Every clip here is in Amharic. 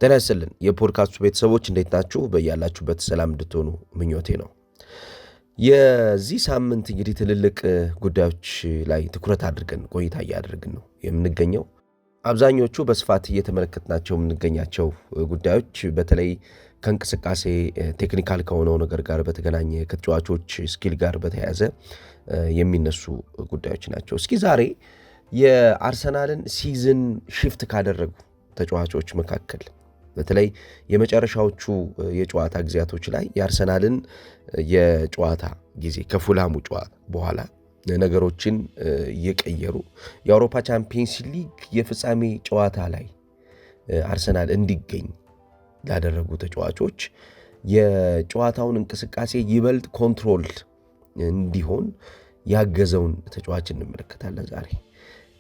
ጤና ይስጥልን የፖድካስቱ ቤተሰቦች እንዴት ናችሁ? በያላችሁበት ሰላም እንድትሆኑ ምኞቴ ነው። የዚህ ሳምንት እንግዲህ ትልልቅ ጉዳዮች ላይ ትኩረት አድርገን ቆይታ እያደረግን ነው የምንገኘው። አብዛኞቹ በስፋት እየተመለከትናቸው የምንገኛቸው ጉዳዮች በተለይ ከእንቅስቃሴ ቴክኒካል ከሆነው ነገር ጋር በተገናኘ ከተጫዋቾች ስኪል ጋር በተያያዘ የሚነሱ ጉዳዮች ናቸው። እስኪ ዛሬ የአርሰናልን ሲዝን ሽፍት ካደረጉ ተጫዋቾች መካከል በተለይ የመጨረሻዎቹ የጨዋታ ጊዜያቶች ላይ የአርሰናልን የጨዋታ ጊዜ ከፉላሙ ጨዋታ በኋላ ነገሮችን እየቀየሩ የአውሮፓ ቻምፒየንስ ሊግ የፍጻሜ ጨዋታ ላይ አርሰናል እንዲገኝ ላደረጉ ተጫዋቾች የጨዋታውን እንቅስቃሴ ይበልጥ ኮንትሮል እንዲሆን ያገዘውን ተጫዋች እንመለከታለን።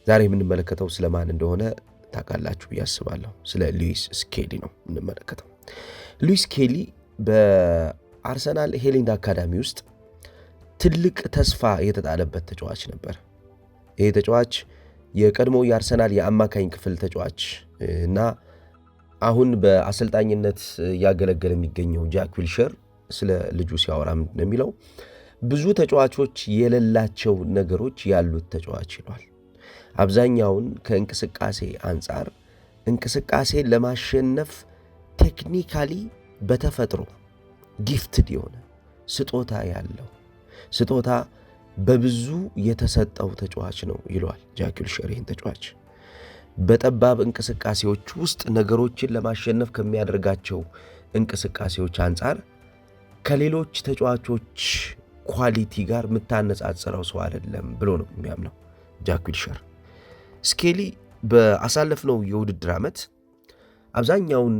ዛሬ የምንመለከተው ስለማን እንደሆነ ታውቃላችሁ ብዬ አስባለሁ። ስለ ሉዊስ ስኬሊ ነው የምንመለከተው። ሉዊስ ስኬሊ በአርሰናል ሄሊንድ አካዳሚ ውስጥ ትልቅ ተስፋ የተጣለበት ተጫዋች ነበር። ይህ ተጫዋች የቀድሞ የአርሰናል የአማካኝ ክፍል ተጫዋች እና አሁን በአሰልጣኝነት እያገለገለ የሚገኘው ጃክ ዊልሸር ስለ ልጁ ሲያወራ ምንድን ነው የሚለው? ብዙ ተጫዋቾች የሌላቸው ነገሮች ያሉት ተጫዋች ይሏል። አብዛኛውን ከእንቅስቃሴ አንጻር እንቅስቃሴ ለማሸነፍ ቴክኒካሊ በተፈጥሮ ጊፍትድ የሆነ ስጦታ ያለው ስጦታ በብዙ የተሰጠው ተጫዋች ነው ይሏል ጃክ ዊልሸር። ይህን ተጫዋች በጠባብ እንቅስቃሴዎች ውስጥ ነገሮችን ለማሸነፍ ከሚያደርጋቸው እንቅስቃሴዎች አንጻር ከሌሎች ተጫዋቾች ኳሊቲ ጋር የምታነጻጽረው ሰው አይደለም ብሎ ነው የሚያምነው ጃክ ዊልሸር። ስኬሊ በአሳለፍነው የውድድር ዓመት አብዛኛውን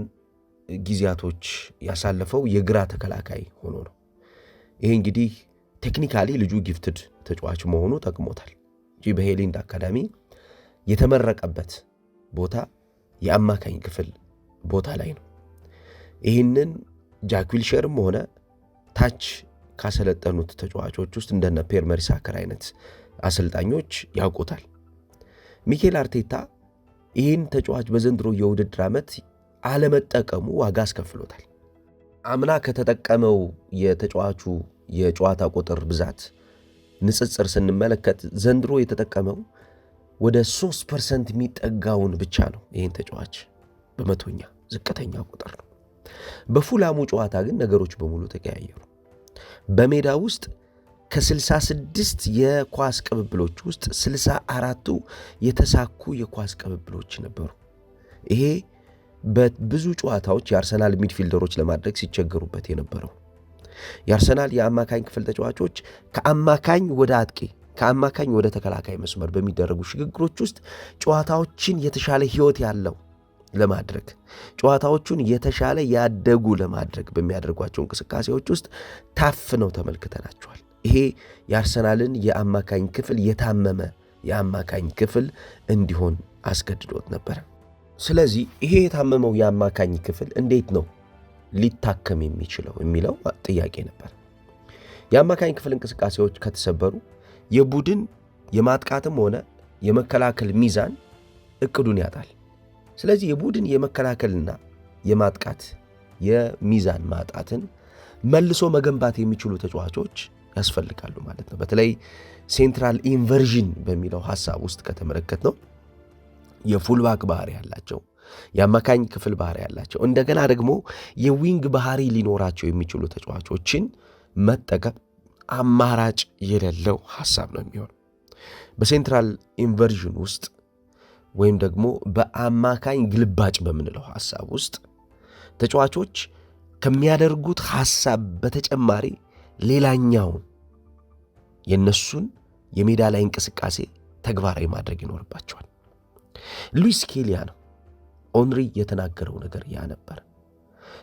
ጊዜያቶች ያሳለፈው የግራ ተከላካይ ሆኖ ነው። ይሄ እንግዲህ ቴክኒካሊ ልጁ ጊፍትድ ተጫዋች መሆኑ ጠቅሞታል እንጂ በሄሊንድ አካዳሚ የተመረቀበት ቦታ የአማካኝ ክፍል ቦታ ላይ ነው። ይህንን ጃክ ዊልሸርም ሆነ ታች ካሰለጠኑት ተጫዋቾች ውስጥ እንደነ ፔር መሪሳከር አይነት አሰልጣኞች ያውቁታል። ሚኬል አርቴታ ይህን ተጫዋች በዘንድሮ የውድድር ዓመት አለመጠቀሙ ዋጋ አስከፍሎታል። አምና ከተጠቀመው የተጫዋቹ የጨዋታ ቁጥር ብዛት ንጽጽር ስንመለከት ዘንድሮ የተጠቀመው ወደ 3% የሚጠጋውን ብቻ ነው። ይህን ተጫዋች በመቶኛ ዝቅተኛ ቁጥር ነው። በፉላሙ ጨዋታ ግን ነገሮች በሙሉ ተቀያየሩ። በሜዳ ውስጥ ከ66 የኳስ ቅብብሎች ውስጥ 64ቱ የተሳኩ የኳስ ቅብብሎች ነበሩ። ይሄ በብዙ ጨዋታዎች የአርሰናል ሚድፊልደሮች ለማድረግ ሲቸገሩበት የነበረው የአርሰናል የአማካኝ ክፍል ተጫዋቾች ከአማካኝ ወደ አጥቂ ከአማካኝ ወደ ተከላካይ መስመር በሚደረጉ ሽግግሮች ውስጥ ጨዋታዎችን የተሻለ ሕይወት ያለው ለማድረግ ጨዋታዎቹን የተሻለ ያደጉ ለማድረግ በሚያደርጓቸው እንቅስቃሴዎች ውስጥ ታፍነው ተመልክተናቸዋል። ይሄ የአርሰናልን የአማካኝ ክፍል የታመመ የአማካኝ ክፍል እንዲሆን አስገድዶት ነበር። ስለዚህ ይሄ የታመመው የአማካኝ ክፍል እንዴት ነው ሊታከም የሚችለው የሚለው ጥያቄ ነበር። የአማካኝ ክፍል እንቅስቃሴዎች ከተሰበሩ የቡድን የማጥቃትም ሆነ የመከላከል ሚዛን እቅዱን ያጣል። ስለዚህ የቡድን የመከላከልና የማጥቃት የሚዛን ማጣትን መልሶ መገንባት የሚችሉ ተጫዋቾች ያስፈልጋሉ ማለት ነው። በተለይ ሴንትራል ኢንቨርዥን በሚለው ሐሳብ ውስጥ ከተመለከትነው የፉልባክ ባህሪ ያላቸው የአማካኝ ክፍል ባህሪ ያላቸው እንደገና ደግሞ የዊንግ ባህሪ ሊኖራቸው የሚችሉ ተጫዋቾችን መጠቀም አማራጭ የሌለው ሐሳብ ነው የሚሆነው። በሴንትራል ኢንቨርዥን ውስጥ ወይም ደግሞ በአማካኝ ግልባጭ በምንለው ሐሳብ ውስጥ ተጫዋቾች ከሚያደርጉት ሐሳብ በተጨማሪ ሌላኛውን የነሱን የሜዳ ላይ እንቅስቃሴ ተግባራዊ ማድረግ ይኖርባቸዋል። ሉዊስ ስኬሊ ነው ኦንሪ የተናገረው ነገር ያ ነበር።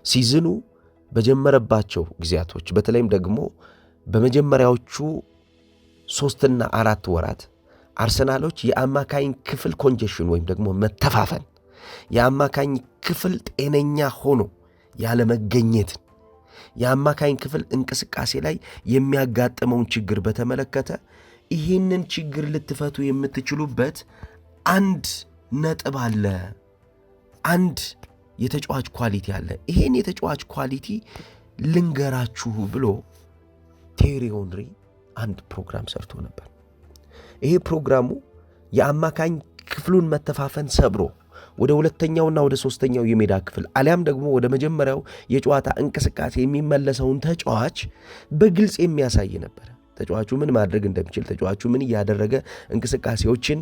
ሲዝኑ በጀመረባቸው ጊዜያቶች በተለይም ደግሞ በመጀመሪያዎቹ 3 እና 4 ወራት አርሰናሎች የአማካኝ ክፍል ኮንጀሽን ወይም ደግሞ መተፋፈን የአማካኝ ክፍል ጤነኛ ሆኖ ያለመገኘትን የአማካኝ ክፍል እንቅስቃሴ ላይ የሚያጋጥመውን ችግር በተመለከተ ይህንን ችግር ልትፈቱ የምትችሉበት አንድ ነጥብ አለ፣ አንድ የተጫዋች ኳሊቲ አለ። ይሄን የተጫዋች ኳሊቲ ልንገራችሁ ብሎ ቴሪ ሄንሪ አንድ ፕሮግራም ሰርቶ ነበር። ይሄ ፕሮግራሙ የአማካኝ ክፍሉን መተፋፈን ሰብሮ ወደ ሁለተኛውና ወደ ሶስተኛው የሜዳ ክፍል አሊያም ደግሞ ወደ መጀመሪያው የጨዋታ እንቅስቃሴ የሚመለሰውን ተጫዋች በግልጽ የሚያሳይ ነበር። ተጫዋቹ ምን ማድረግ እንደሚችል፣ ተጫዋቹ ምን እያደረገ እንቅስቃሴዎችን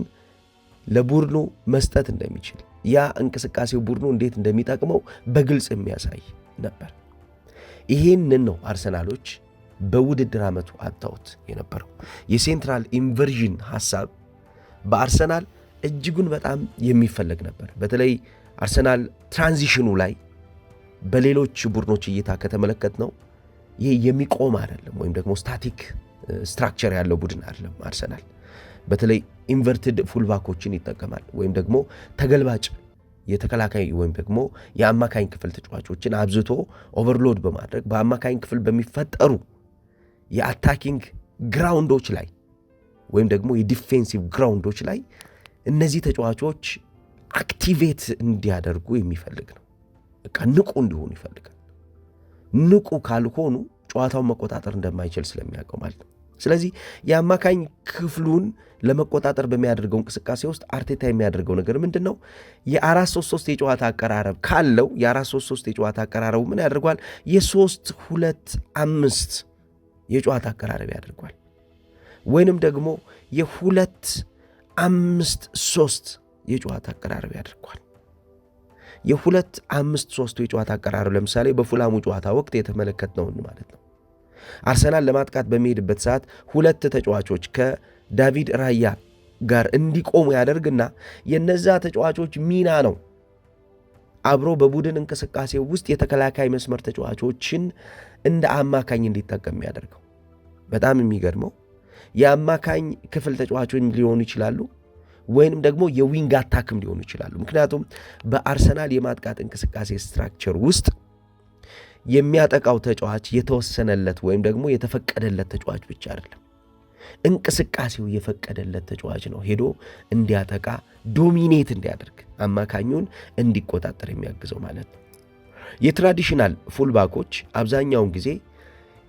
ለቡድኑ መስጠት እንደሚችል፣ ያ እንቅስቃሴው ቡድኑ እንዴት እንደሚጠቅመው በግልጽ የሚያሳይ ነበር። ይሄንን ነው አርሰናሎች በውድድር ዓመቱ አጣውት የነበረው። የሴንትራል ኢንቨርዥን ሐሳብ በአርሰናል እጅጉን በጣም የሚፈለግ ነበር። በተለይ አርሰናል ትራንዚሽኑ ላይ በሌሎች ቡድኖች እይታ ከተመለከት ነው ይህ የሚቆም አይደለም፣ ወይም ደግሞ ስታቲክ ስትራክቸር ያለው ቡድን አይደለም። አርሰናል በተለይ ኢንቨርትድ ፉልባኮችን ይጠቀማል፣ ወይም ደግሞ ተገልባጭ የተከላካይ ወይም ደግሞ የአማካኝ ክፍል ተጫዋቾችን አብዝቶ ኦቨርሎድ በማድረግ በአማካኝ ክፍል በሚፈጠሩ የአታኪንግ ግራውንዶች ላይ ወይም ደግሞ የዲፌንሲቭ ግራውንዶች ላይ እነዚህ ተጫዋቾች አክቲቬት እንዲያደርጉ የሚፈልግ ነው። በቃ ንቁ እንዲሆኑ ይፈልጋል። ንቁ ካልሆኑ ጨዋታውን መቆጣጠር እንደማይችል ስለሚያውቀው ማለት ነው። ስለዚህ የአማካኝ ክፍሉን ለመቆጣጠር በሚያደርገው እንቅስቃሴ ውስጥ አርቴታ የሚያደርገው ነገር ምንድን ነው? የ4-3-3 የጨዋታ አቀራረብ ካለው የ4-3-3 የጨዋታ አቀራረቡ ምን ያደርጓል? የ3-2-5 የጨዋታ አቀራረብ ያደርጓል። ወይንም ደግሞ የ2-5-3 የጨዋታ አቀራረብ ያደርጓል። የ2-5-3 የጨዋታ አቀራረብ ለምሳሌ በፉላሙ ጨዋታ ወቅት የተመለከትነውን ማለት ነው። አርሰናል ለማጥቃት በሚሄድበት ሰዓት ሁለት ተጫዋቾች ከዳቪድ ራያ ጋር እንዲቆሙ ያደርግና የነዛ ተጫዋቾች ሚና ነው አብሮ በቡድን እንቅስቃሴ ውስጥ የተከላካይ መስመር ተጫዋቾችን እንደ አማካኝ እንዲጠቀም ያደርገው። በጣም የሚገርመው የአማካኝ ክፍል ተጫዋቾች ሊሆኑ ይችላሉ፣ ወይንም ደግሞ የዊንግ አታክም ሊሆኑ ይችላሉ። ምክንያቱም በአርሰናል የማጥቃት እንቅስቃሴ ስትራክቸር ውስጥ የሚያጠቃው ተጫዋች የተወሰነለት ወይም ደግሞ የተፈቀደለት ተጫዋች ብቻ አይደለም። እንቅስቃሴው የፈቀደለት ተጫዋች ነው ሄዶ እንዲያጠቃ፣ ዶሚኔት እንዲያደርግ፣ አማካኙን እንዲቆጣጠር የሚያግዘው ማለት ነው። የትራዲሽናል ፉልባኮች አብዛኛውን ጊዜ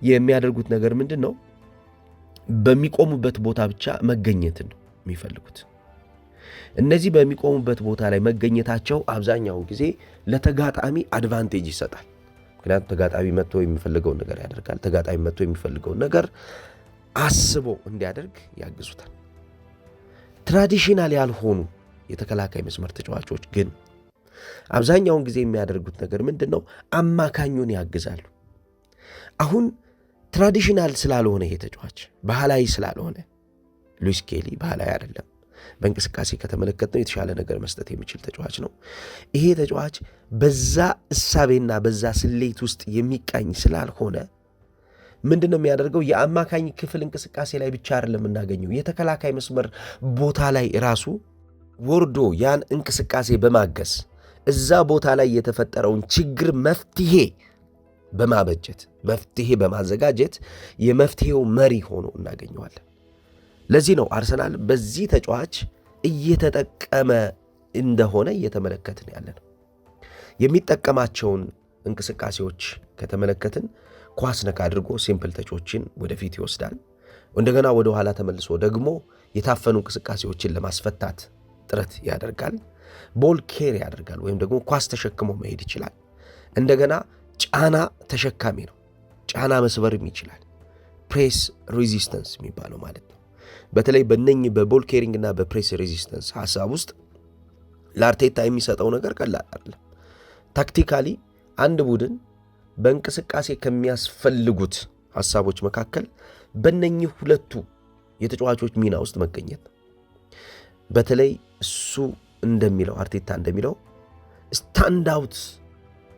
የሚያደርጉት ነገር ምንድን ነው? በሚቆሙበት ቦታ ብቻ መገኘትን ነው የሚፈልጉት። እነዚህ በሚቆሙበት ቦታ ላይ መገኘታቸው አብዛኛውን ጊዜ ለተጋጣሚ አድቫንቴጅ ይሰጣል። ምክንያቱም ተጋጣሚ መጥቶ የሚፈልገውን ነገር ያደርጋል። ተጋጣሚ መጥቶ የሚፈልገውን ነገር አስቦ እንዲያደርግ ያግዙታል። ትራዲሽናል ያልሆኑ የተከላካይ መስመር ተጫዋቾች ግን አብዛኛውን ጊዜ የሚያደርጉት ነገር ምንድን ነው? አማካኙን ያግዛሉ። አሁን ትራዲሽናል ስላልሆነ ይሄ ተጫዋች ባህላዊ ስላልሆነ፣ ሉዊስ ኬሊ ባህላዊ አይደለም። በእንቅስቃሴ ከተመለከትነው የተሻለ ነገር መስጠት የሚችል ተጫዋች ነው። ይሄ ተጫዋች በዛ እሳቤና በዛ ስሌት ውስጥ የሚቃኝ ስላልሆነ ምንድነው የሚያደርገው? የአማካኝ ክፍል እንቅስቃሴ ላይ ብቻ አይደለም የምናገኘው፣ የተከላካይ መስመር ቦታ ላይ ራሱ ወርዶ ያን እንቅስቃሴ በማገዝ እዛ ቦታ ላይ የተፈጠረውን ችግር መፍትሄ በማበጀት መፍትሄ በማዘጋጀት የመፍትሄው መሪ ሆኖ እናገኘዋለን። ለዚህ ነው አርሰናል በዚህ ተጫዋች እየተጠቀመ እንደሆነ እየተመለከትን ያለ ነው። የሚጠቀማቸውን እንቅስቃሴዎች ከተመለከትን ኳስ ነካ አድርጎ ሲምፕል ተቾችን ወደፊት ይወስዳል። እንደገና ወደ ኋላ ተመልሶ ደግሞ የታፈኑ እንቅስቃሴዎችን ለማስፈታት ጥረት ያደርጋል። ቦል ኬሪ ያደርጋል፣ ወይም ደግሞ ኳስ ተሸክሞ መሄድ ይችላል። እንደገና ጫና ተሸካሚ ነው። ጫና መስበርም ይችላል። ፕሬስ ሬዚስተንስ የሚባለው ማለት ነው። በተለይ በእነኝህ በቦል ኬሪንግ እና በፕሬስ ሬዚስተንስ ሐሳብ ውስጥ ለአርቴታ የሚሰጠው ነገር ቀላል አይደለም። ታክቲካሊ አንድ ቡድን በእንቅስቃሴ ከሚያስፈልጉት ሐሳቦች መካከል በእነኝህ ሁለቱ የተጫዋቾች ሚና ውስጥ መገኘት ነው። በተለይ እሱ እንደሚለው አርቴታ እንደሚለው ስታንድ አውት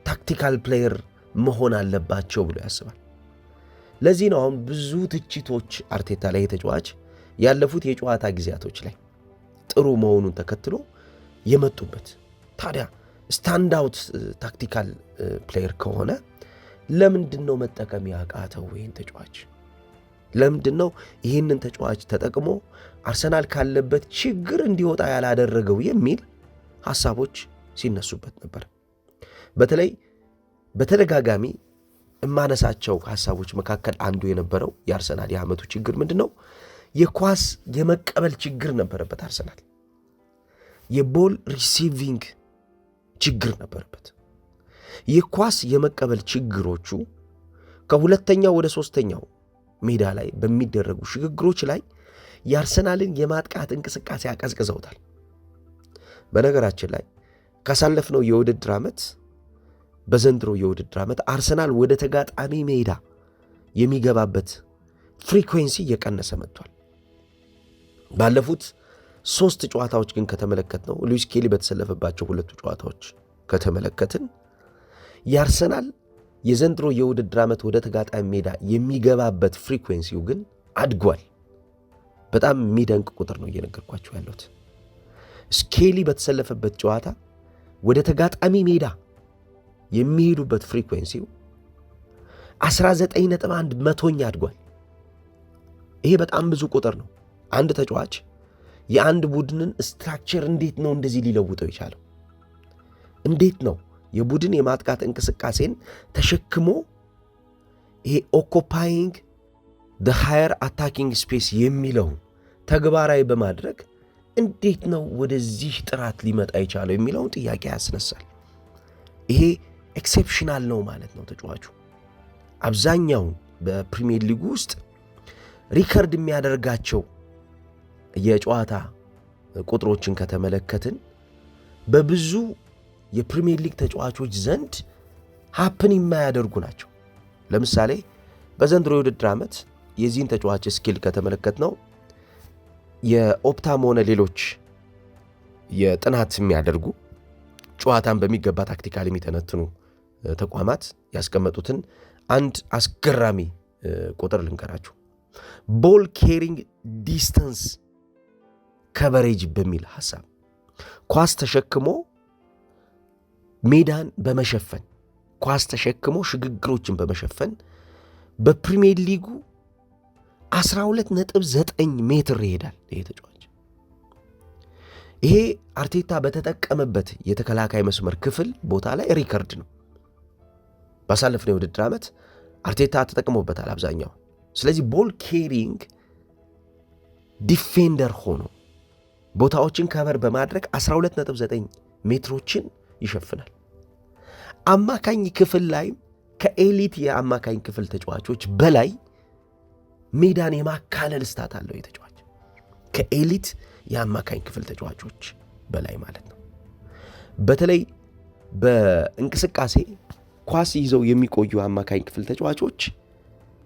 ታክቲካል ፕሌየር መሆን አለባቸው ብሎ ያስባል። ለዚህ ነው አሁን ብዙ ትችቶች አርቴታ ላይ የተጫዋች ያለፉት የጨዋታ ጊዜያቶች ላይ ጥሩ መሆኑን ተከትሎ የመጡበት። ታዲያ ስታንድ አውት ታክቲካል ፕሌየር ከሆነ ለምንድን ነው መጠቀም ያቃተው ይህን ተጫዋች? ለምንድን ነው ይህንን ተጫዋች ተጠቅሞ አርሰናል ካለበት ችግር እንዲወጣ ያላደረገው የሚል ሐሳቦች ሲነሱበት ነበር። በተለይ በተደጋጋሚ የማነሳቸው ሀሳቦች መካከል አንዱ የነበረው የአርሰናል የዓመቱ ችግር ምንድን ነው? የኳስ የመቀበል ችግር ነበረበት። አርሰናል የቦል ሪሲቪንግ ችግር ነበረበት። የኳስ የመቀበል ችግሮቹ ከሁለተኛው ወደ ሶስተኛው ሜዳ ላይ በሚደረጉ ሽግግሮች ላይ የአርሰናልን የማጥቃት እንቅስቃሴ አቀዝቅዘውታል። በነገራችን ላይ ካሳለፍነው የውድድር ዓመት በዘንድሮ የውድድር ዓመት አርሰናል ወደ ተጋጣሚ ሜዳ የሚገባበት ፍሪኩዌንሲ እየቀነሰ መጥቷል። ባለፉት 3 ጨዋታዎች ግን ከተመለከትነው ሉዊስ ኬሊ በተሰለፈባቸው 2 ጨዋታዎች ከተመለከትን የአርሰናል የዘንድሮ የውድድር ዓመት ወደ ተጋጣሚ ሜዳ የሚገባበት ፍሪኩዌንሲው ግን አድጓል። በጣም የሚደንቅ ቁጥር ነው እየነገርኳቸው ያለሁት። ስኬሊ በተሰለፈበት ጨዋታ ወደ ተጋጣሚ ሜዳ የሚሄዱበት ፍሪኩዌንሲው 19.1 መቶኛ አድጓል። ይሄ በጣም ብዙ ቁጥር ነው። አንድ ተጫዋች የአንድ ቡድንን ስትራክቸር እንዴት ነው እንደዚህ ሊለውጠው የቻለው? እንዴት ነው የቡድን የማጥቃት እንቅስቃሴን ተሸክሞ ይሄ ኦኮፓይንግ the higher attacking space የሚለውን ተግባራዊ በማድረግ እንዴት ነው ወደዚህ ጥራት ሊመጣ የቻለው የሚለውን ጥያቄ ያስነሳል። ይሄ ኤክሴፕሽናል ነው ማለት ነው። ተጫዋቹ አብዛኛውን በፕሪሚየር ሊግ ውስጥ ሪከርድ የሚያደርጋቸው የጨዋታ ቁጥሮችን ከተመለከትን በብዙ የፕሪሚየር ሊግ ተጫዋቾች ዘንድ ሃፕን የማያደርጉ ናቸው። ለምሳሌ በዘንድሮ የውድድር ዓመት የዚህን ተጫዋች ስኪል ከተመለከትነው የኦፕታም ሆነ ሌሎች የጥናት የሚያደርጉ ጨዋታን በሚገባ ታክቲካሊ የሚተነትኑ ተቋማት ያስቀመጡትን አንድ አስገራሚ ቁጥር ልንገራችሁ። ቦል ኬሪንግ ዲስተንስ ከቨሬጅ በሚል ሐሳብ ኳስ ተሸክሞ ሜዳን በመሸፈን ኳስ ተሸክሞ ሽግግሮችን በመሸፈን በፕሪሚየር ሊጉ 12.9 ሜትር ይሄዳል ይሄ ተጫዋች። ይሄ አርቴታ በተጠቀመበት የተከላካይ መስመር ክፍል ቦታ ላይ ሪከርድ ነው። ባሳለፍነው የውድድር ዓመት አርቴታ ተጠቅሞበታል አብዛኛው። ስለዚህ ቦል ኬሪንግ ዲፌንደር ሆኖ ቦታዎችን ከቨር በማድረግ 12.9 ሜትሮችን ይሸፍናል። አማካኝ ክፍል ላይ ከኤሊት የአማካኝ ክፍል ተጫዋቾች በላይ ሜዳን የማካለል ስታት አለው የተጫዋች ከኤሊት የአማካኝ ክፍል ተጫዋቾች በላይ ማለት ነው። በተለይ በእንቅስቃሴ ኳስ ይዘው የሚቆዩ አማካኝ ክፍል ተጫዋቾች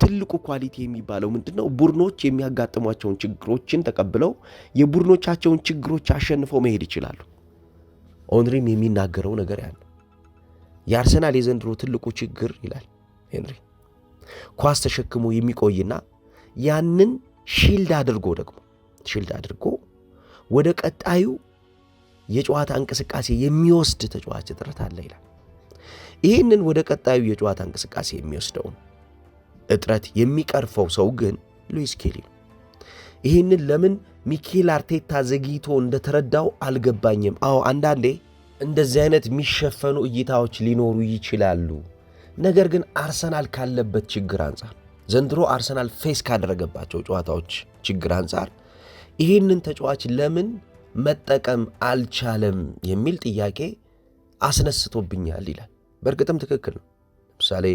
ትልቁ ኳሊቲ የሚባለው ምንድነው? ቡድኖች የሚያጋጥሟቸውን ችግሮችን ተቀብለው የቡድኖቻቸውን ችግሮች አሸንፈው መሄድ ይችላሉ። ኦንሪም የሚናገረው ነገር ያለው የአርሰናል የዘንድሮ ትልቁ ችግር ይላል ሄንሪ፣ ኳስ ተሸክሞ የሚቆይና ያንን ሺልድ አድርጎ ወደ ቀጣዩ የጨዋታ እንቅስቃሴ የሚወስድ ተጫዋች እጥረት አለ ይላል። ይህንን ወደ ቀጣዩ የጨዋታ እንቅስቃሴ የሚወስደውን እጥረት የሚቀርፈው ሰው ግን ሉዊስ ኬሊ ነው። ይህንን ለምን ሚኬል አርቴታ ዘግይቶ እንደተረዳው አልገባኝም። አዎ አንዳንዴ እንደዚህ አይነት የሚሸፈኑ እይታዎች ሊኖሩ ይችላሉ። ነገር ግን አርሰናል ካለበት ችግር አንጻር ዘንድሮ አርሰናል ፌስ ካደረገባቸው ጨዋታዎች ችግር አንጻር ይህንን ተጫዋች ለምን መጠቀም አልቻለም የሚል ጥያቄ አስነስቶብኛል ይላል። በእርግጥም ትክክል ነው። ለምሳሌ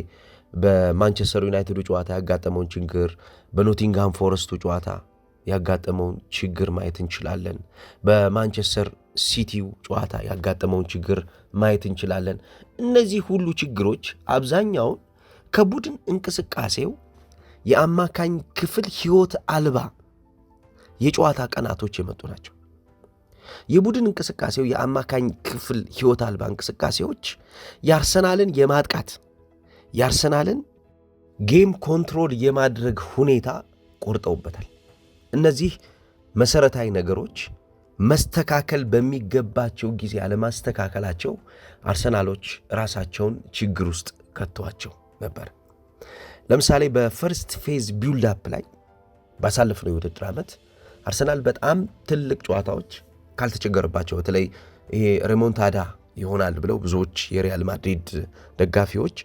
በማንቸስተር ዩናይትዱ ጨዋታ ያጋጠመውን ችግር፣ በኖቲንግሃም ፎረስቱ ጨዋታ ያጋጠመውን ችግር ማየት እንችላለን። በማንቸስተር ሲቲው ጨዋታ ያጋጠመውን ችግር ማየት እንችላለን። እነዚህ ሁሉ ችግሮች አብዛኛውን ከቡድን እንቅስቃሴው የአማካኝ ክፍል ሕይወት አልባ የጨዋታ ቀናቶች የመጡ ናቸው። የቡድን እንቅስቃሴው የአማካኝ ክፍል ሕይወት አልባ እንቅስቃሴዎች የአርሰናልን የማጥቃት የአርሰናልን ጌም ኮንትሮል የማድረግ ሁኔታ ቆርጠውበታል። እነዚህ መሰረታዊ ነገሮች መስተካከል በሚገባቸው ጊዜ አለማስተካከላቸው አርሰናሎች ራሳቸውን ችግር ውስጥ ከተዋቸው ነበር። ለምሳሌ በፈርስት ፌዝ ቢልድ አፕ ላይ ባሳለፍነው የውድድር ዓመት አርሰናል በጣም ትልቅ ጨዋታዎች ካልተቸገረባቸው፣ በተለይ ይሄ ሬሞንታዳ ይሆናል ብለው ብዙዎች የሪያል ማድሪድ ደጋፊዎች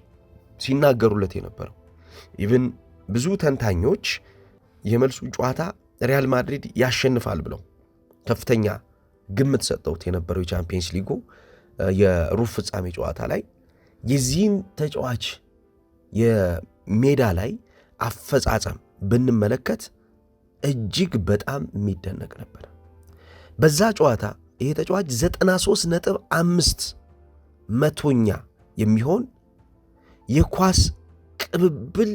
ሲናገሩለት የነበረው። ኢቭን ብዙ ተንታኞች የመልሱ ጨዋታ ሪያል ማድሪድ ያሸንፋል ብለው ከፍተኛ ግምት ሰጠውት የነበረው የቻምፒየንስ ሊጉ የሩብ ፍጻሜ ጨዋታ ላይ የዚህን ተጫዋች የሜዳ ላይ አፈጻጸም ብንመለከት እጅግ በጣም የሚደነቅ ነበር። በዛ ጨዋታ ይሄ ተጫዋች 93.5 የሚሆን የኳስ ቅብብል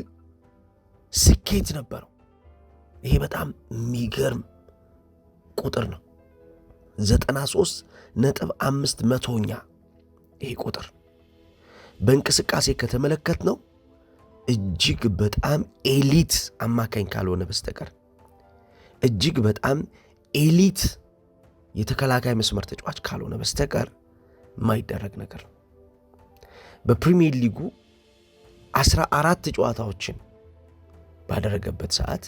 ስኬት ነበረው። ይሄ በጣም የሚገርም ቁጥር ነው። 93.5 ይሄ ቁጥር በእንቅስቃሴ ከተመለከት ነው እጅግ በጣም ኤሊት አማካኝ ካልሆነ በስተቀር እጅግ በጣም ኤሊት የተከላካይ መስመር ተጫዋች ካልሆነ በስተቀር የማይደረግ ነገር ነው። በፕሪሚየር ሊጉ 14 ጨዋታዎችን ባደረገበት ሰዓት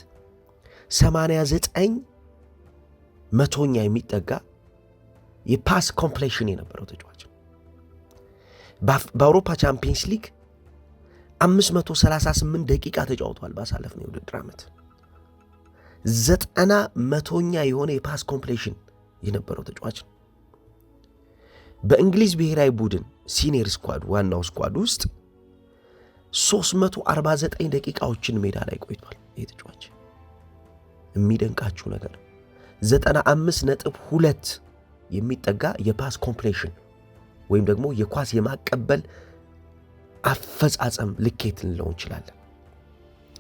89% የሚጠጋ የፓስ ኮምፕሌሽን የነበረው ተጫዋች ነው። በአውሮፓ ቻምፒየንስ ሊግ 538 ደቂቃ ተጫውቷል። ባሳለፍነው የውድድር ዓመት 90% የሆነ የፓስ ኮምፕሌሽን የነበረው ተጫዋች ነው። በእንግሊዝ ብሔራዊ ቡድን ሲኒየር ስኳድ ዋናው ስኳድ ውስጥ 349 ደቂቃዎችን ሜዳ ላይ ቆይቷል። ይህ ተጫዋች የሚደንቃችሁ ነገር 95.2 የሚጠጋ የፓስ ኮምፕሌሽን ወይም ደግሞ የኳስ የማቀበል አፈጻጸም ልኬት ልንለው እንችላለን።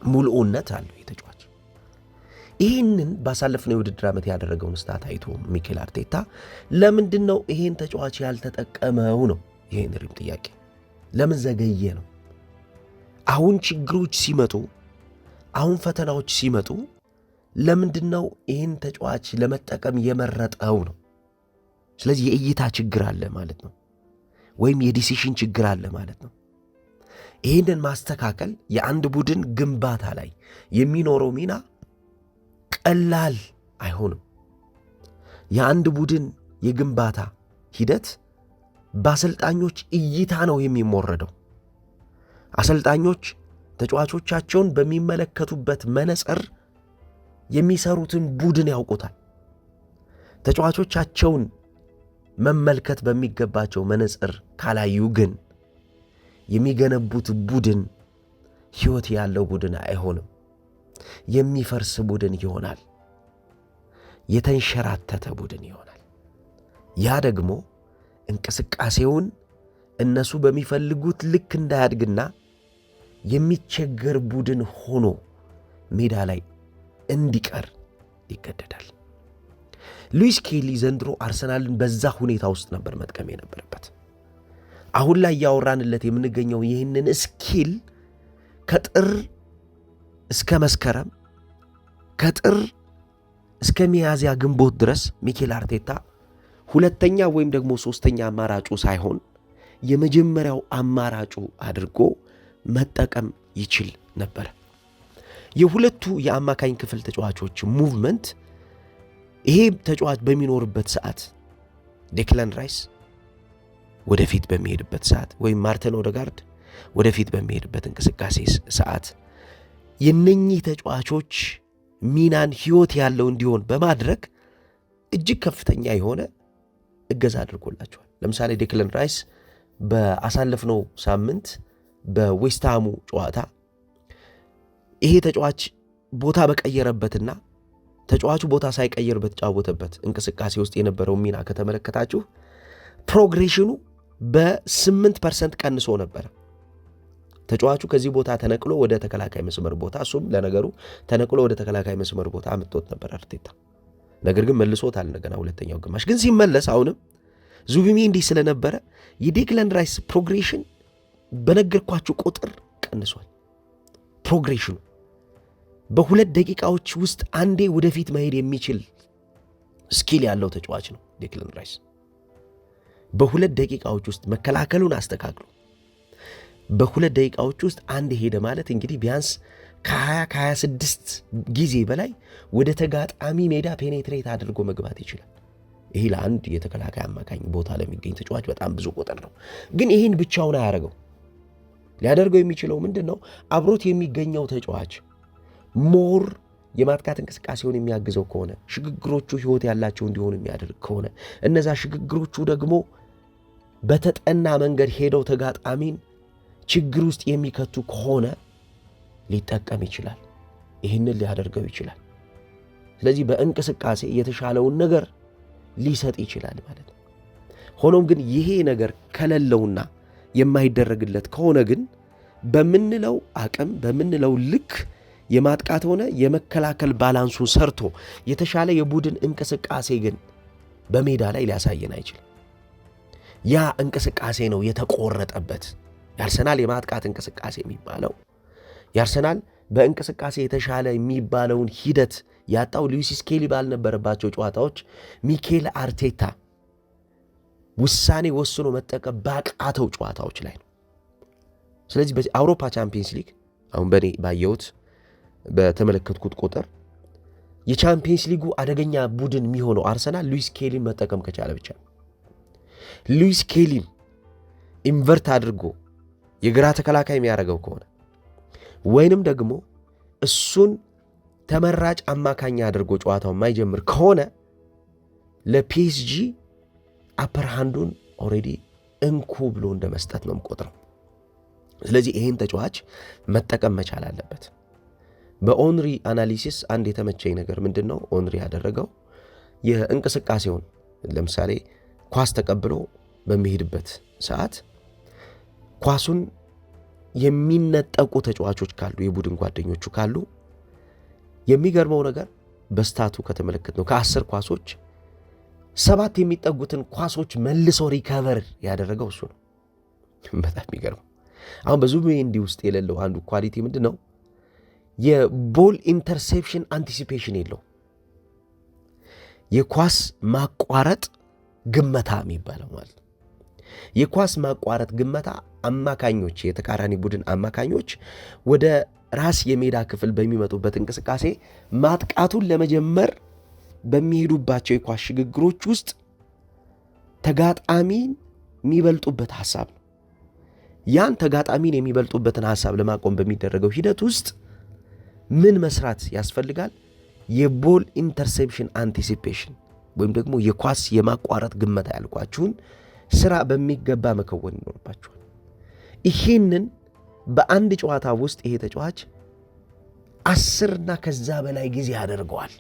ሙሉነት አለው ይህ ተጫዋች። ይህንን ባሳለፍነው የውድድር ዓመት ያደረገውን ስታት አይቶ ሚኬል አርቴታ ለምንድን ነው ይህን ተጫዋች ያልተጠቀመው ነው ይህን ሪም ጥያቄ። ለምን ዘገየ ነው። አሁን ችግሮች ሲመጡ፣ አሁን ፈተናዎች ሲመጡ ለምንድን ነው ይህን ተጫዋች ለመጠቀም የመረጠው ነው። ስለዚህ የእይታ ችግር አለ ማለት ነው፣ ወይም የዲሲሽን ችግር አለ ማለት ነው። ይህንን ማስተካከል የአንድ ቡድን ግንባታ ላይ የሚኖረው ሚና ቀላል አይሆንም። የአንድ ቡድን የግንባታ ሂደት በአሰልጣኞች እይታ ነው የሚሞረደው። አሰልጣኞች ተጫዋቾቻቸውን በሚመለከቱበት መነጽር የሚሰሩትን ቡድን ያውቁታል። ተጫዋቾቻቸውን መመልከት በሚገባቸው መነጽር ካላዩ ግን የሚገነቡት ቡድን ሕይወት ያለው ቡድን አይሆንም። የሚፈርስ ቡድን ይሆናል። የተንሸራተተ ቡድን ይሆናል። ያ ደግሞ እንቅስቃሴውን እነሱ በሚፈልጉት ልክ እንዳያድግና የሚቸገር ቡድን ሆኖ ሜዳ ላይ እንዲቀር ይገደዳል። ሉዊስ ኬሊ ዘንድሮ አርሰናልን በዛ ሁኔታ ውስጥ ነበር መጥቀም የነበረበት። አሁን ላይ ያወራንለት የምንገኘው ይህንን ስኪል ከጥር እስከ መስከረም፣ ከጥር እስከ ሚያዝያ ግንቦት ድረስ ሚኬል አርቴታ ሁለተኛ ወይም ደግሞ ሶስተኛ አማራጩ ሳይሆን የመጀመሪያው አማራጩ አድርጎ መጠቀም ይችል ነበር። የሁለቱ የአማካኝ ክፍል ተጫዋቾች ሙቭመንት ይሄ ተጫዋች በሚኖርበት ሰዓት ዴክላን ራይስ ወደፊት በሚሄድበት ሰዓት ወይም ማርቲን ኦዴጋርድ ወደፊት በሚሄድበት እንቅስቃሴ ሰዓት የነኚህ ተጫዋቾች ሚናን ሕይወት ያለው እንዲሆን በማድረግ እጅግ ከፍተኛ የሆነ እገዛ አድርጎላቸዋል። ለምሳሌ ዴክላን ራይስ በአሳለፍነው ሳምንት በዌስትሃሙ ጨዋታ ይሄ ተጫዋች ቦታ በቀየረበትና ተጫዋቹ ቦታ ሳይቀየር በተጫወተበት እንቅስቃሴ ውስጥ የነበረው ሚና ከተመለከታችሁ ፕሮግሬሽኑ በ8% ቀንሶ ነበር። ተጫዋቹ ከዚህ ቦታ ተነቅሎ ወደ ተከላካይ መስመር ቦታ፣ እሱም ለነገሩ ተነቅሎ ወደ ተከላካይ መስመር ቦታ አምጥቶት ነበር አርቴታ። ነገር ግን መልሶታል እንደገና ሁለተኛው ግማሽ። ግን ሲመለስ አሁንም ዙቢሜንዲ ስለነበረ የዴክላን ራይስ ፕሮግሬሽን በነገርኳችሁ ቁጥር ቀንሷል። ፕሮግሬሽኑ በሁለት ደቂቃዎች ውስጥ አንዴ ወደፊት መሄድ የሚችል ስኪል ያለው ተጫዋች ነው ዴክላን ራይስ። በሁለት ደቂቃዎች ውስጥ መከላከሉን አስተካክሎ በሁለት ደቂቃዎች ውስጥ አንድ ሄደ ማለት እንግዲህ ቢያንስ ከ20-26 ጊዜ በላይ ወደ ተጋጣሚ ሜዳ ፔኔትሬት አድርጎ መግባት ይችላል። ይሄ ለአንድ የተከላካይ አማካኝ ቦታ ለሚገኝ ተጫዋች በጣም ብዙ ቁጥር ነው። ግን ይህን ብቻውን አያደርገው። ሊያደርገው የሚችለው ምንድን ነው? አብሮት የሚገኘው ተጫዋች ሞር የማጥቃት እንቅስቃሴውን የሚያግዘው ከሆነ፣ ሽግግሮቹ ህይወት ያላቸው እንዲሆኑ የሚያደርግ ከሆነ፣ እነዛ ሽግግሮቹ ደግሞ በተጠና መንገድ ሄደው ተጋጣሚን ችግር ውስጥ የሚከቱ ከሆነ ሊጠቀም ይችላል። ይህንን ሊያደርገው ይችላል። ስለዚህ በእንቅስቃሴ የተሻለውን ነገር ሊሰጥ ይችላል ማለት ነው። ሆኖም ግን ይሄ ነገር ከሌለውና የማይደረግለት ከሆነ ግን በምንለው አቅም በምንለው ልክ የማጥቃት ሆነ የመከላከል ባላንሱን ሰርቶ የተሻለ የቡድን እንቅስቃሴ ግን በሜዳ ላይ ሊያሳየን አይችልም። ያ እንቅስቃሴ ነው የተቆረጠበት። የአርሰናል የማጥቃት እንቅስቃሴ የሚባለው የአርሰናል በእንቅስቃሴ የተሻለ የሚባለውን ሂደት ያጣው ሉዊስ ስኬሊ ባልነበረባቸው ጨዋታዎች ሚኬል አርቴታ ውሳኔ ወስኖ መጠቀም ባቃተው ጨዋታዎች ላይ ነው። ስለዚህ በአውሮፓ ቻምፒየንስ ሊግ አሁን በኔ ባየሁት በተመለከትኩት ቁጥር የቻምፒየንስ ሊጉ አደገኛ ቡድን የሚሆነው አርሰናል ሉዊስ ስኬሊን መጠቀም ከቻለ ብቻ ነው። ሉዊስ ስኬሊን ኢንቨርት አድርጎ የግራ ተከላካይ የሚያደርገው ከሆነ ወይንም ደግሞ እሱን ተመራጭ አማካኝ አድርጎ ጨዋታው የማይጀምር ከሆነ ለፒኤስጂ አፐር ሃንዱን ኦልሬዲ እንኩ ብሎ እንደ መስጠት ነው የምቆጥረው። ስለዚህ ይሄን ተጫዋች መጠቀም መቻል አለበት። በኦንሪ አናሊሲስ አንድ የተመቸኝ ነገር ምንድን ነው? ኦንሪ ያደረገው የእንቅስቃሴውን ለምሳሌ ኳስ ተቀብሎ በሚሄድበት ሰዓት ኳሱን የሚነጠቁ ተጫዋቾች ካሉ የቡድን ጓደኞቹ ካሉ የሚገርመው ነገር በስታቱ ከተመለከት ነው ከ10 ኳሶች 7 የሚጠጉትን ኳሶች መልሶ ሪከቨር ያደረገው እሱ ነው። በጣም የሚገርመው አሁን በዙቢሜንዲ ውስጥ የሌለው አንዱ ኳሊቲ ምንድን ነው? የቦል ኢንተርሴፕሽን አንቲሲፔሽን የለው። የኳስ ማቋረጥ ግመታ የሚባለው ማለት ነው። የኳስ ማቋረጥ ግመታ አማካኞች የተቃራኒ ቡድን አማካኞች ወደ ራስ የሜዳ ክፍል በሚመጡበት እንቅስቃሴ ማጥቃቱን ለመጀመር በሚሄዱባቸው የኳስ ሽግግሮች ውስጥ ተጋጣሚን የሚበልጡበት ሐሳብ ነው። ያን ተጋጣሚን የሚበልጡበትን ሐሳብ ለማቆም በሚደረገው ሂደት ውስጥ ምን መስራት ያስፈልጋል? የቦል ኢንተርሴፕሽን አንቲሲፔሽን ወይም ደግሞ የኳስ የማቋረጥ ግመታ ያልኳችሁን ስራ በሚገባ መከወን ይኖርባችኋል። ይህንን በአንድ ጨዋታ ውስጥ ይሄ ተጫዋች 10 እና ከዛ በላይ ጊዜ ያደርገዋል።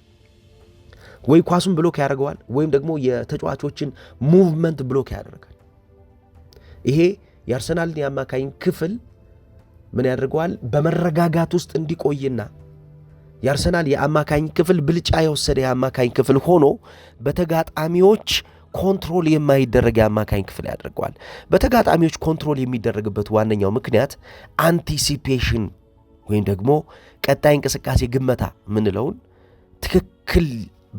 ወይ ኳሱን ብሎክ ያደርገዋል ወይም ደግሞ የተጫዋቾችን ሙቭመንት ብሎክ ያደርጋል። ይሄ የአርሰናልን የአማካኝ ክፍል ምን ያደርገዋል? በመረጋጋት ውስጥ እንዲቆይና የአርሰናል የአማካኝ ክፍል ብልጫ የወሰደ የአማካኝ ክፍል ሆኖ በተጋጣሚዎች ኮንትሮል የማይደረግ የአማካኝ ክፍል ያደርገዋል። በተጋጣሚዎች ኮንትሮል የሚደረግበት ዋነኛው ምክንያት አንቲሲፔሽን ወይም ደግሞ ቀጣይ እንቅስቃሴ ግመታ ምንለውን ትክክል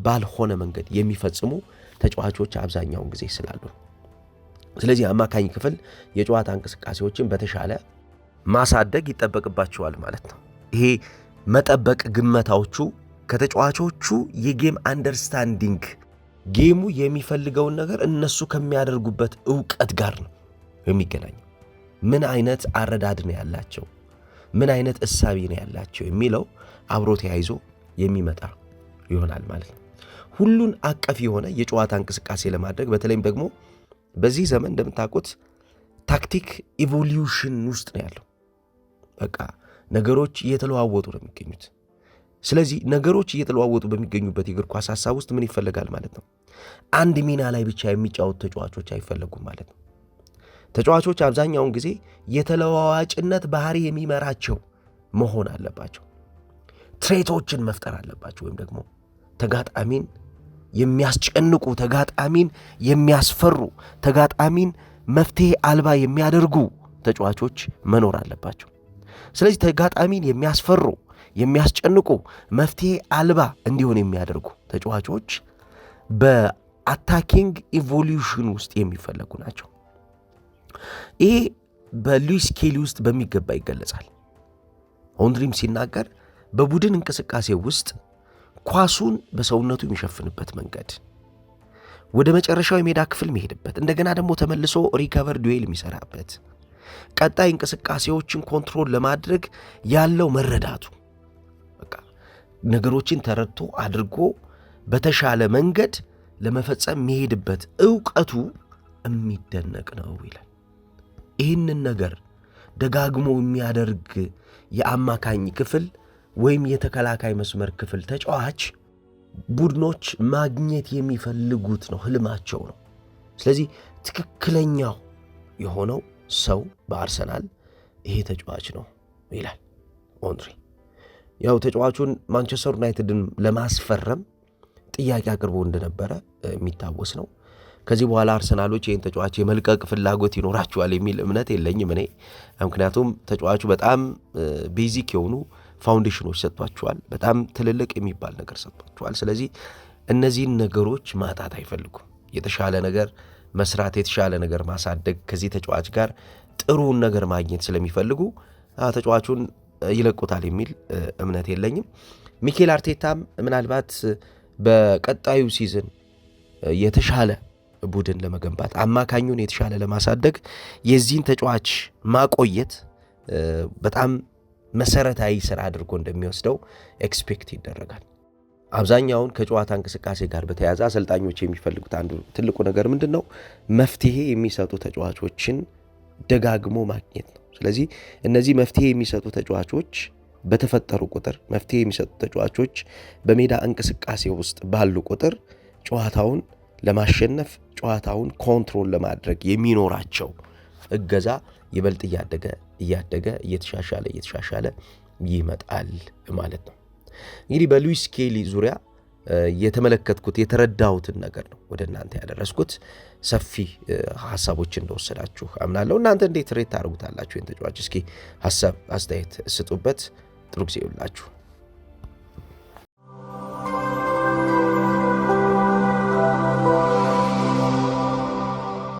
ባልሆነ መንገድ የሚፈጽሙ ተጫዋቾች አብዛኛውን ጊዜ ስላሉ። ስለዚህ አማካኝ ክፍል የጨዋታ እንቅስቃሴዎችን በተሻለ ማሳደግ ይጠበቅባቸዋል ማለት ነው። ይሄ መጠበቅ ግመታዎቹ ከተጫዋቾቹ የጌም አንደርስታንዲንግ ጌሙ የሚፈልገውን ነገር እነሱ ከሚያደርጉበት ዕውቀት ጋር ነው የሚገናኘው። ምን አይነት አረዳድ ነው ያላቸው፣ ምን አይነት እሳቤ ነው ያላቸው የሚለው አብሮ ተያይዞ የሚመጣ ይሆናል ማለት ነው። ሁሉን አቀፍ የሆነ የጨዋታ እንቅስቃሴ ለማድረግ በተለይም ደግሞ በዚህ ዘመን እንደምታውቁት ታክቲክ ኢቮሉሽን ውስጥ ነው ያለው። በቃ ነገሮች እየተለዋወጡ ነው የሚገኙት። ስለዚህ ነገሮች እየተለዋወጡ በሚገኙበት የእግር ኳስ ሐሳብ ውስጥ ምን ይፈልጋል ማለት ነው? አንድ ሚና ላይ ብቻ የሚጫወቱ ተጫዋቾች አይፈለጉም ማለት ነው። ተጫዋቾች አብዛኛውን ጊዜ የተለዋዋጭነት ባህሪ የሚመራቸው መሆን አለባቸው። ትሬቶችን መፍጠር አለባቸው ወይም ደግሞ ተጋጣሚን የሚያስጨንቁ፣ ተጋጣሚን የሚያስፈሩ፣ ተጋጣሚን መፍትሄ አልባ የሚያደርጉ ተጫዋቾች መኖር አለባቸው። ስለዚህ ተጋጣሚን የሚያስፈሩ፣ የሚያስጨንቁ፣ መፍትሄ አልባ እንዲሆን የሚያደርጉ ተጫዋቾች በአታኪንግ ኢቮሉሽን ውስጥ የሚፈለጉ ናቸው። ይሄ በሉዊስ ስኬሊ ውስጥ በሚገባ ይገለጻል። ኦንሪም ሲናገር በቡድን እንቅስቃሴ ውስጥ ኳሱን በሰውነቱ የሚሸፍንበት መንገድ ወደ መጨረሻው የሜዳ ክፍል የሚሄድበት እንደገና ደግሞ ተመልሶ ሪከቨር ዱዌል የሚሰራበት ቀጣይ እንቅስቃሴዎችን ኮንትሮል ለማድረግ ያለው መረዳቱ በቃ ነገሮችን ተረድቶ አድርጎ በተሻለ መንገድ ለመፈጸም የሚሄድበት ዕውቀቱ የሚደነቅ ነው ይላል። ይህንን ነገር ደጋግሞ የሚያደርግ የአማካኝ ክፍል ወይም የተከላካይ መስመር ክፍል ተጫዋች ቡድኖች ማግኘት የሚፈልጉት ነው፣ ህልማቸው ነው። ስለዚህ ትክክለኛው የሆነው ሰው በአርሰናል ይሄ ተጫዋች ነው ይላል ኦንሪ። ያው ተጫዋቹን ማንቸስተር ዩናይትድን ለማስፈረም ጥያቄ አቅርቦ እንደነበረ የሚታወስ ነው። ከዚህ በኋላ አርሰናሎች ይህን ተጫዋች የመልቀቅ ፍላጎት ይኖራቸዋል የሚል እምነት የለኝም እኔ። ምክንያቱም ተጫዋቹ በጣም ቤዚክ የሆኑ ፋውንዴሽኖች ሰጥቷቸዋል፣ በጣም ትልልቅ የሚባል ነገር ሰጥቷቸዋል። ስለዚህ እነዚህን ነገሮች ማጣት አይፈልጉም። የተሻለ ነገር መስራት፣ የተሻለ ነገር ማሳደግ፣ ከዚህ ተጫዋች ጋር ጥሩን ነገር ማግኘት ስለሚፈልጉ ተጫዋቹን ይለቁታል የሚል እምነት የለኝም። ሚኬል አርቴታም ምናልባት በቀጣዩ ሲዝን የተሻለ ቡድን ለመገንባት አማካኙን የተሻለ ለማሳደግ የዚህን ተጫዋች ማቆየት በጣም መሰረታዊ ስራ አድርጎ እንደሚወስደው ኤክስፔክት ይደረጋል። አብዛኛውን ከጨዋታ እንቅስቃሴ ጋር በተያያዘ አሰልጣኞች የሚፈልጉት አንዱ ትልቁ ነገር ምንድን ነው? መፍትሄ የሚሰጡ ተጫዋቾችን ደጋግሞ ማግኘት ነው። ስለዚህ እነዚህ መፍትሄ የሚሰጡ ተጫዋቾች በተፈጠሩ ቁጥር፣ መፍትሄ የሚሰጡ ተጫዋቾች በሜዳ እንቅስቃሴ ውስጥ ባሉ ቁጥር ጨዋታውን ለማሸነፍ ጨዋታውን ኮንትሮል ለማድረግ የሚኖራቸው እገዛ ይበልጥ እያደገ እየተሻሻለ ይመጣል ማለት ነው። እንግዲህ በሉዊስ ስኬሊ ዙሪያ የተመለከትኩት የተረዳሁትን ነገር ነው ወደ እናንተ ያደረስኩት። ሰፊ ሐሳቦች እንደወሰዳችሁ አምናለሁ። እናንተ እንዴት ሬት ታደርጉታላችሁ? ይህን ተጫዋች እስኪ ሐሳብ አስተያየት ስጡበት። ጥሩ ጊዜ ይሁንላችሁ።